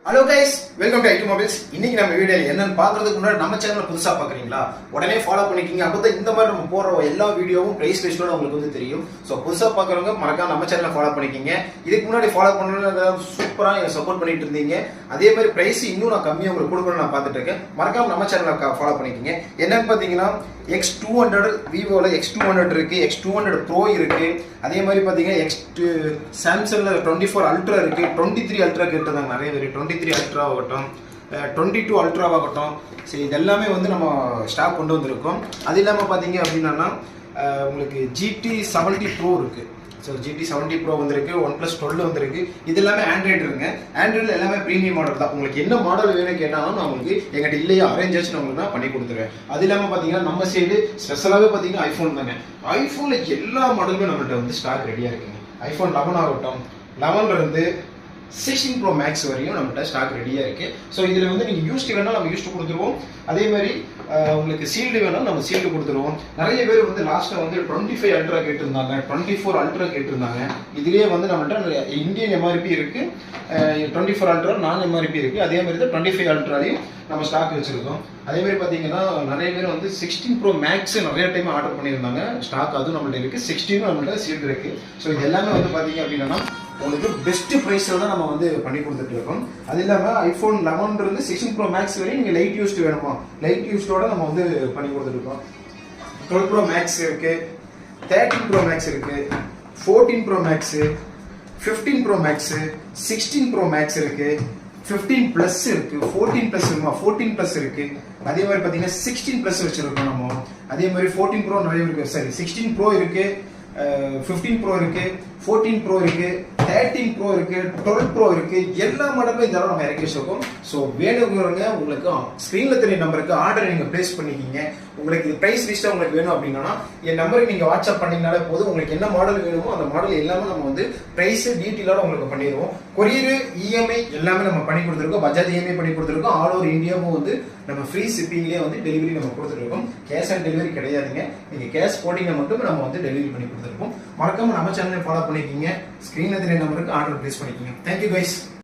Hello guys, welcome to IT Mobiles. இன்னைக்கு நம்ம வீடியோல என்னன்னு பாக்குறதுக்கு முன்னாடி நம்ம சேனலை புதுசா பாக்குறீங்களா, உடனே ஃபாலோ பண்ணிக்கிங்க. அப்பதான் இந்த மாதிரி நம்ம போற எல்லா வீடியோவும் பிரைஸ் லிஸ்டோட உங்களுக்கு வந்து தெரியும். ஸோ புதுசா பாக்குறவங்க மறக்காம நம்ம சேனலை ஃபாலோ பண்ணிக்கிங்க. இதுக்கு முன்னாடி ஃபாலோ பண்ணல சூப்பரா சப்போர்ட் பண்ணிட்டு இருந்தீங்க. அதே மாதிரி பிரைஸ் இன்னும் நான் கம்மியா உங்களுக்கு கொடுக்கணும்னு நான் பார்த்துட்டு இருக்கேன். மறக்காம நம்ம சேனலை ஃபாலோ பண்ணிக்கிங்க. என்னன்னு பாத்தீங்கன்னா X200 விவோல X200 இருக்கு, X200 Pro இருக்கு. அதே மாதிரி பாத்தீங்கன்னா சாம்சங்ல 24 அல்ட்ரா இருக்கு, 23 அல்ட்ரா கேட்டிருந்தாங்க நிறைய பேர். 23 அல்ட்ரா ஆகட்டும், 22 அல்ட்ரா ஆகட்டும், சரி இது எல்லாமே வந்து நம்ம ஸ்டாக் கொண்டு வந்திருக்கோம். அது இல்லாமல் பார்த்தீங்க அப்படின்னா உங்களுக்கு GT70 Pro இருக்கு. ஸோ GT70 Pro வந்திருக்கு, OnePlus 12 வந்திருக்கு. இது எல்லாமே ஆண்ட்ராய்டு இருக்குங்க. ஆண்ட்ராய்டில் எல்லாமே ப்ரீமியம் மாடல் தான். உங்களுக்கு என்ன மாடல் வேணும் கேட்டாலும் நான் உங்களுக்கு எங்கிட்ட இல்லையா அரேஞ்ச் ஆச்சு நான் உங்களுக்கு நான் பண்ணி கொடுத்துருவேன். அது இல்லாமல் பார்த்தீங்கன்னா நம்ம சைடு ஸ்பெஷலாகவே பார்த்தீங்கன்னா ஐஃபோன் தாங்க. ஐஃபோனில் எல்லா மாடலுமே நம்மள்கிட்ட வந்து ஸ்டாக் ரெடியாக இருக்குங்க. ஐஃபோன் 11 ஆகட்டும், 11 இருந்து 16 Pro Max வரையும் நம்மகிட்ட ஸ்டாக் ரெடியாக இருக்கு. ஸோ இதில் வந்து நீங்கள் யூஸ்டு வேணாலும் நம்ம யூஸ்டு கொடுத்துருவோம். அதே மாதிரி உங்களுக்கு சீல்டு வேணாலும் நம்ம சீல்டு கொடுத்துருவோம். நிறைய பேர் வந்து லாஸ்ட்டாக வந்து 25 அல்ட்ரா கேட்டிருந்தாங்க, 24 அல்ட்ரா கேட்டிருந்தாங்க. இதுலேயே வந்து நம்மகிட்ட இந்தியன் MRP இருக்கு, 24 அல்ட்ரா நான் MRP இருக்கு. அதே மாதிரி தான் 25 அல்ட்ராலையும் நம்ம ஸ்டாக் வச்சிருக்கோம். அதே மாதிரி பார்த்தீங்கன்னா நிறைய பேர் வந்து 16 Pro Max நிறைய டைம் ஆர்டர் பண்ணியிருந்தாங்க. ஸ்டாக் அதுவும் நம்மள்ட்ட இருக்கு, 16 நம்மள்ட்ட சீல்டு இருக்கு. ஸோ இது எல்லாமே வந்து பார்த்தீங்க அப்படின்னா உங்களுக்கு பெஸ்ட் ப்ரைஸில் தான் நம்ம வந்து பண்ணி கொடுத்துட்டு இருக்கோம். அது இல்லாமல் ஐஃபோன் 11 இருந்து 16 Pro Max வரையும் நீங்கள் லைட் யூஸ்டு வேணுமா, லைட் யூஸ்டோட நம்ம வந்து பண்ணி கொடுத்துட்டு இருக்கோம். 12 Pro Max இருக்கு, 13 Pro Max இருக்கு, 14 Pro Max, 15 Pro Max, 16 Pro Max இருக்கு, 15 Plus இருக்கு, 14 Plus இருக்குமா, 14 Plus இருக்கு. அதே மாதிரி பார்த்தீங்கன்னா 16 Plus வச்சிருக்கோம் நம்ம. அதே மாதிரி 14 Pro நிறைய இருக்கு, சரி 16 Pro இருக்கு, 15 Pro இருக்கு, 14 Pro இருக்கு, 13 Pro இருக்கு, 12 Pro இருக்கு. எல்லா மாடலுமே இந்த நம்ம இறக்கி வச்சிருக்கோம். ஸோ வேணுங்கிறவங்க உங்களுக்கு ஸ்க்ரீன்ல தெரிய நம்பருக்கு ஆர்டர் நீங்க பிளேஸ் பண்ணிக்கிங்க. உங்களுக்கு இது பிரைஸ் லிஸ்டா உங்களுக்கு வேணும் அப்படின்னா என் நம்பருக்கு நீங்க வாட்ஸ்அப் பண்ணீங்கனாலே போதும். உங்களுக்கு என்ன மாடல் வேணுமோ அந்த மாடல் எல்லாமே நம்ம வந்து பிரைஸ் டீட்டெயிலோட உங்களுக்கு பண்ணிடுவோம். கொரியர், EMI எல்லாமே நம்ம பண்ணி கொடுத்துருக்கோம். பஜாஜ் EMI பண்ணி கொடுத்துருக்கோம். ஆல் ஓவர் இந்தியாவும் வந்து நம்ம ஃப்ரீ ஷிப்பிங்லேயே வந்து டெலிவரி நம்ம கொடுத்துருக்கோம். கேஷ் ஆன் டெலிவரி கிடையாதுங்க. நீங்க கேஷ் போட்டிங்க மட்டும் நம்ம வந்து டெலிவரி பண்ணி கொடுத்துருக்கோம். மறக்காம நம்ம சேனலை ஃபாலோ பண்ணிக்கிங்க. ஸ்க்ரீன்ல தெரிய நம்பருக்கு ஆர்டர் பிளேஸ் பண்ணிக்கிங்க. Thank you guys.